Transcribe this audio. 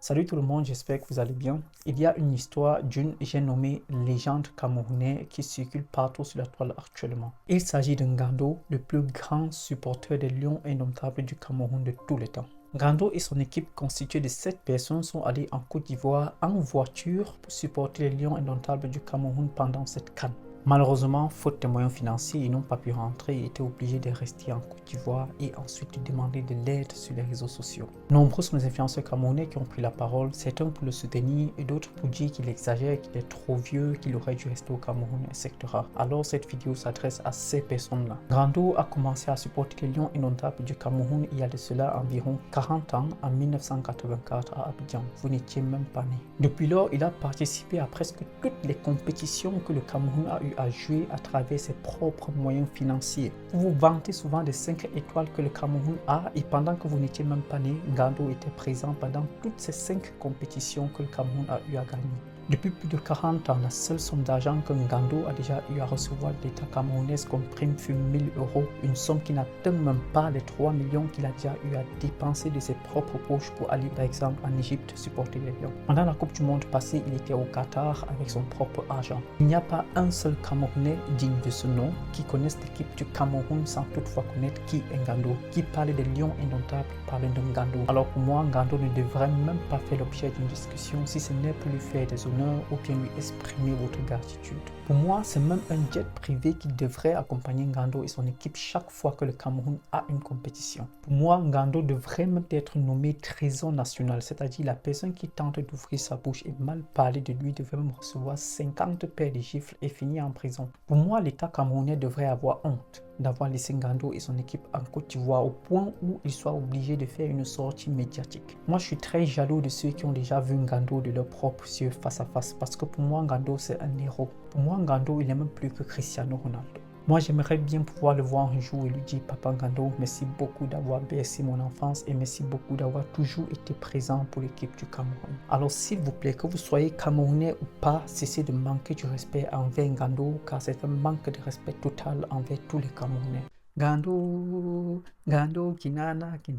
Salut tout le monde, j'espère que vous allez bien. Il y a une histoire d'une, j'ai nommé légende camerounaise qui circule partout sur la toile actuellement. Il s'agit de Ngando, le plus grand supporter des Lions indomptables du Cameroun de tous les temps. Ngando et son équipe constituée de 7 personnes sont allés en Côte d'Ivoire en voiture pour supporter les Lions indomptables du Cameroun pendant cette CAN. Malheureusement, faute de moyens financiers, ils n'ont pas pu rentrer et étaient obligés de rester en Côte d'Ivoire et ensuite de demander de l'aide sur les réseaux sociaux. Nombreux sont les influenceurs camerounais qui ont pris la parole, certains pour le soutenir et d'autres pour dire qu'il exagère, qu'il est trop vieux, qu'il aurait dû rester au Cameroun, etc. Alors cette vidéo s'adresse à ces personnes-là. Ngando a commencé à supporter les Lions indomptables du Cameroun il y a de cela environ 40 ans, en 1984 à Abidjan. Vous n'étiez même pas né. Depuis lors, il a participé à presque toutes les compétitions que le Cameroun a eu à jouer à travers ses propres moyens financiers. Vous vous vantez souvent des 5 étoiles que le Cameroun a et pendant que vous n'étiez même pas né, Ngando était présent pendant toutes ces 5 compétitions que le Cameroun a eu à gagner. Depuis plus de 40 ans, la seule somme d'argent que Ngando a déjà eu à recevoir de l'État camerounais comme prime fut 1000 euros, une somme qui n'atteint même pas les 3 millions qu'il a déjà eu à dépenser de ses propres poches pour aller par exemple en Égypte supporter les Lions. Pendant la Coupe du Monde passée, il était au Qatar avec son propre argent. Il n'y a pas un seul Camerounais digne de ce nom qui connaisse l'équipe du Cameroun sans toutefois connaître qui est Ngando. Qui parle des Lions indomptables parle de Ngando. Alors pour moi, Ngando ne devrait même pas faire l'objet d'une discussion si ce n'est pour lui faire des honneurs ou bien lui exprimer votre gratitude. Pour moi, c'est même un jet privé qui devrait accompagner Ngando et son équipe chaque fois que le Cameroun a une compétition. Pour moi, Ngando devrait même être nommé trésor national, c'est-à-dire la personne qui tente d'ouvrir sa bouche et mal parler de lui devrait même recevoir 50 paires de gifles et finir en prison. Pour moi, l'État camerounais devrait avoir honte d'avoir laissé Ngando et son équipe en Côte d'Ivoire au point où ils soient obligés de faire une sortie médiatique. Moi, je suis très jaloux de ceux qui ont déjà vu Ngando de leurs propres yeux face à face parce que pour moi, Ngando, c'est un héros. Pour moi, Ngando, il est même plus que Cristiano Ronaldo. Moi, j'aimerais bien pouvoir le voir un jour et lui dire, Papa Ngando, merci beaucoup d'avoir bercé mon enfance et merci beaucoup d'avoir toujours été présent pour l'équipe du Cameroun. Alors, s'il vous plaît, que vous soyez Camerounais ou pas, cessez de manquer du respect envers Ngando, car c'est un manque de respect total envers tous les Camerounais. Ngando, Ngando, Kinana, Kin.